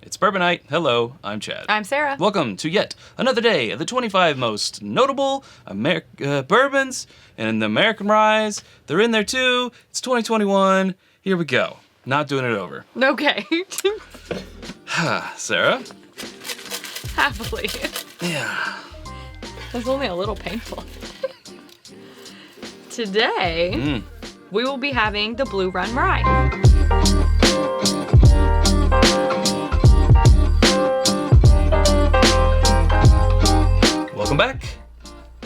It's Bourbon Night. Hello, I'm Chad. I'm Sarah. Welcome to yet another day of the 25 most notable bourbons and the American Ryes. They're in there too. It's 2021. Here we go. Not doing it over. Okay. Sarah? Happily. Yeah. That's only a little painful. Today, we will be having the Blue Run Rye. Welcome back.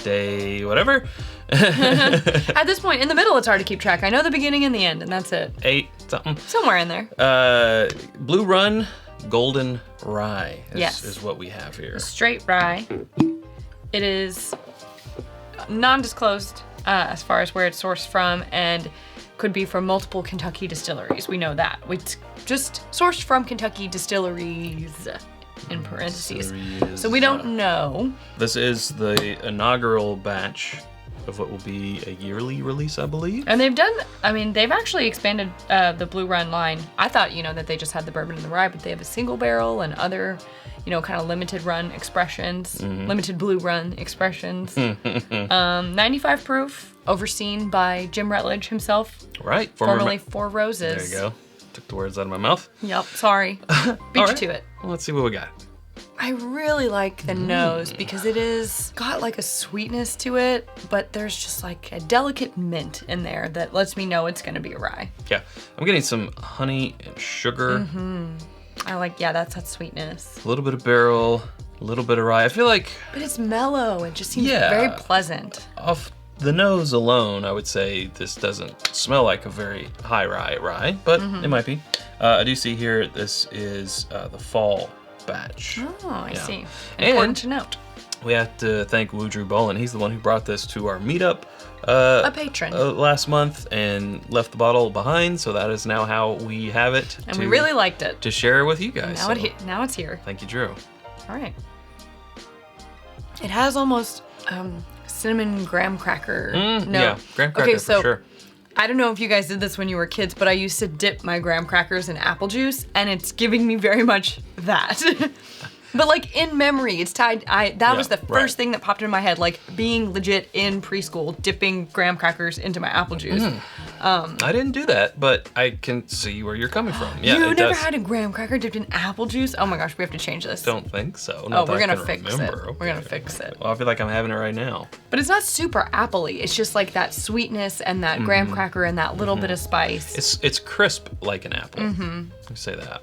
Day whatever. At this point, in the middle, it's hard to keep track. I know the beginning and the end, and that's it. 8 something. Somewhere in there. Blue Run Golden Rye is what we have here. Straight rye. It is non-disclosed as far as where it's sourced from, and could be from multiple Kentucky distilleries. We know that. It's just sourced from Kentucky distilleries. In parentheses. So we don't know. This is the inaugural batch of what will be a yearly release, I believe. And they've actually expanded the Blue Run line. I thought, that they just had the bourbon and the rye, but they have a single barrel and other, kind of limited run expressions, limited Blue Run expressions. 95 proof, overseen by Jim Rutledge himself. Right. Formerly Four Roses. There you go. Took the words out of my mouth. Yep, sorry. Beat you to it. Well, let's see what we got. I really like the nose because it is got like a sweetness to it, but there's just like a delicate mint in there that lets me know it's gonna be a rye. Yeah, I'm getting some honey and sugar. I like, that's that sweetness. A little bit of barrel, a little bit of rye. I feel like... But it's mellow. It just seems very pleasant. Off the nose alone, I would say this doesn't smell like a very high rye, but it might be. I do see here this is the fall batch. Oh, I see. Important to note. We have to thank Woodrew Bolin. He's the one who brought this to our meetup. A patron. Last month and left the bottle behind, so that is now how we have it. And we really liked it. To share with you guys. Now it's here. Thank you, Drew. All right. It has almost cinnamon graham cracker. Yeah, graham cracker for sure. I don't know if you guys did this when you were kids, but I used to dip my graham crackers in apple juice, and it's giving me very much that. But like in memory, it's tied. That was the first thing that popped in my head, like being legit in preschool, dipping graham crackers into my apple juice. I didn't do that, but I can see where you're coming from. Yeah, you never had a graham cracker dipped in apple juice? Oh my gosh, we have to change this. Don't think so. We're gonna fix it. Okay. We're gonna fix it. Well, I feel like I'm having it right now. But it's not super appley. It's just like that sweetness and that graham cracker and that little bit of spice. It's crisp like an apple. I say that.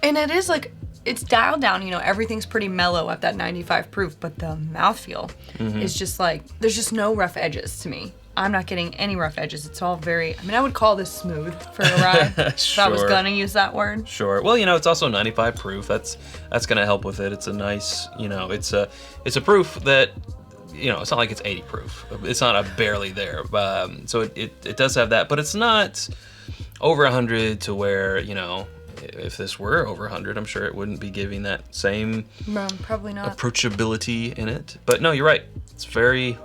And it is like, it's dialed down, everything's pretty mellow at that 95 proof, but the mouthfeel is just like, there's just no rough edges to me. I'm not getting any rough edges. It's all very, I would call this smooth for a rye. If I was gonna use that word. Sure. Well, it's also 95 proof. That's gonna help with it. It's a nice, it's a proof that, it's not like it's 80 proof. It's not a barely there. So it does have that, but it's not over 100 to where, if this were over 100, I'm sure it wouldn't be giving that same probably not approachability in it. But no, you're right. It's very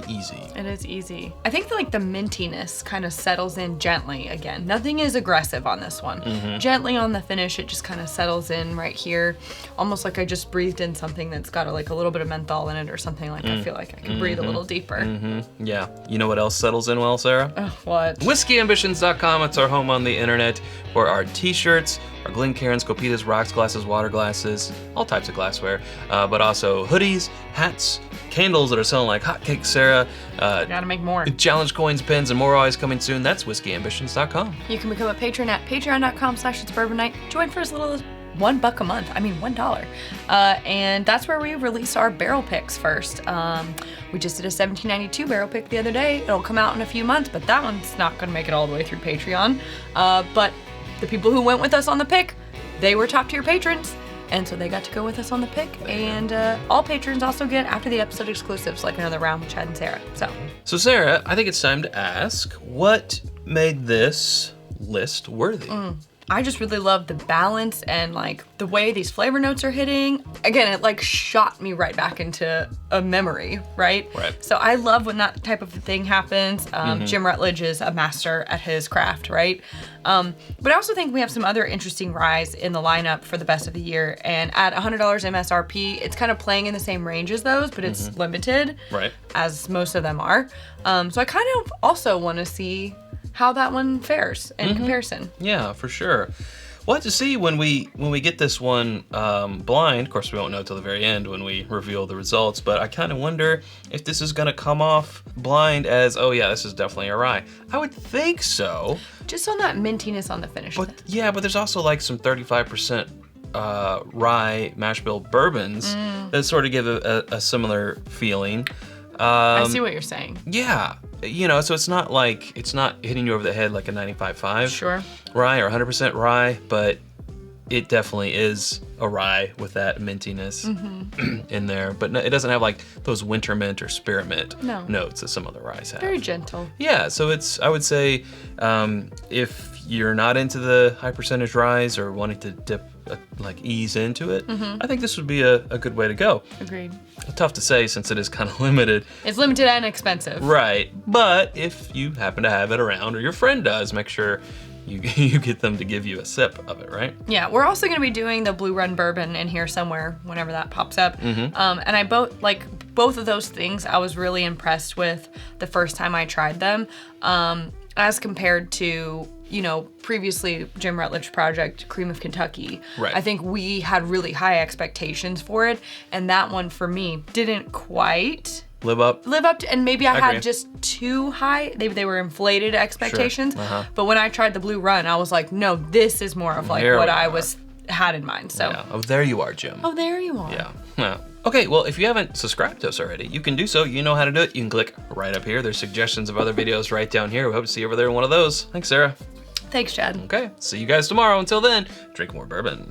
easy. It is easy. I think that, the mintiness kind of settles in gently again. Nothing is aggressive on this one. Gently on the finish, it just kind of settles in right here. Almost like I just breathed in something that's got a little bit of menthol in it or something. I feel like I could breathe a little deeper. Yeah. You know what else settles in well, Sarah? What? WhiskyAmbitions.com. It's our home on the internet for our t-shirts, our Glencairns, Copitas, rocks glasses, water glasses, all types of glassware, but also hoodies, hats, candles that are selling like hotcakes, Sarah. Gotta make more. Challenge coins, pins, and more always coming soon. That's WhiskyAmbitions.com. You can become a patron at patreon.com/itsbourbonnight. Join for as little as $1 a month. $1. And that's where we release our barrel picks first. We just did a 1792 barrel pick the other day. It'll come out in a few months, but that one's not gonna make it all the way through Patreon. But the people who went with us on the pick, they were top tier patrons. And so they got to go with us on the pick. And all patrons also get after the episode exclusives, like another round with Chad and Sarah. So Sarah, I think it's time to ask, what made this list worthy? I just really love the balance and like the way these flavor notes are hitting. Again, it like shot me right back into a memory, right? Right. So I love when that type of thing happens. Jim Rutledge is a master at his craft, right? But I also think we have some other interesting ryes in the lineup for the best of the year. And at $100 MSRP, it's kind of playing in the same range as those, but it's limited, Right. as most of them are. So I kind of also want to see how that one fares in comparison. Yeah, for sure. We'll have to see when we get this one blind. Of course, we won't know till the very end when we reveal the results, but I kind of wonder if this is going to come off blind as, oh yeah, this is definitely a rye. I would think so. Just on that mintiness on the finish. But yeah, but there's also like some 35% rye mash bill bourbons that sort of give a similar feeling. I see what you're saying. Yeah, you know, so it's not hitting you over the head like a 95.5 Sure. rye or 100% rye, but it definitely is a rye with that mintiness in there. But no, it doesn't have like those winter mint or spearmint notes that some other ryes have. Very gentle. Yeah, so I would say if you're not into the high percentage ryes or wanting to dip, like ease into it, I think this would be a good way to go. Agreed. Tough to say since it is kind of limited. It's limited and expensive. Right, but if you happen to have it around or your friend does, make sure you get them to give you a sip of it, right? Yeah, we're also going to be doing the Blue Run Bourbon in here somewhere whenever that pops up. And I both of those things I was really impressed with the first time I tried them, as compared to, you know, previously Jim Rutledge Project Cream of Kentucky. Right. I think we had really high expectations for it, and that one for me didn't quite Live up to, and maybe I agree. had just too high. Maybe they were inflated expectations. Sure. But when I tried the Blue Run, I was like, no, this is more of like There what we I are. had in mind. So. Yeah. Oh, there you are, Jim. Oh, there you are. Yeah. Okay, well, if you haven't subscribed to us already, you can do so. You know how to do it. You can click right up here. There's suggestions of other videos right down here. We hope to see you over there in one of those. Thanks, Sarah. Thanks, Chad. Okay, see you guys tomorrow. Until then, drink more bourbon.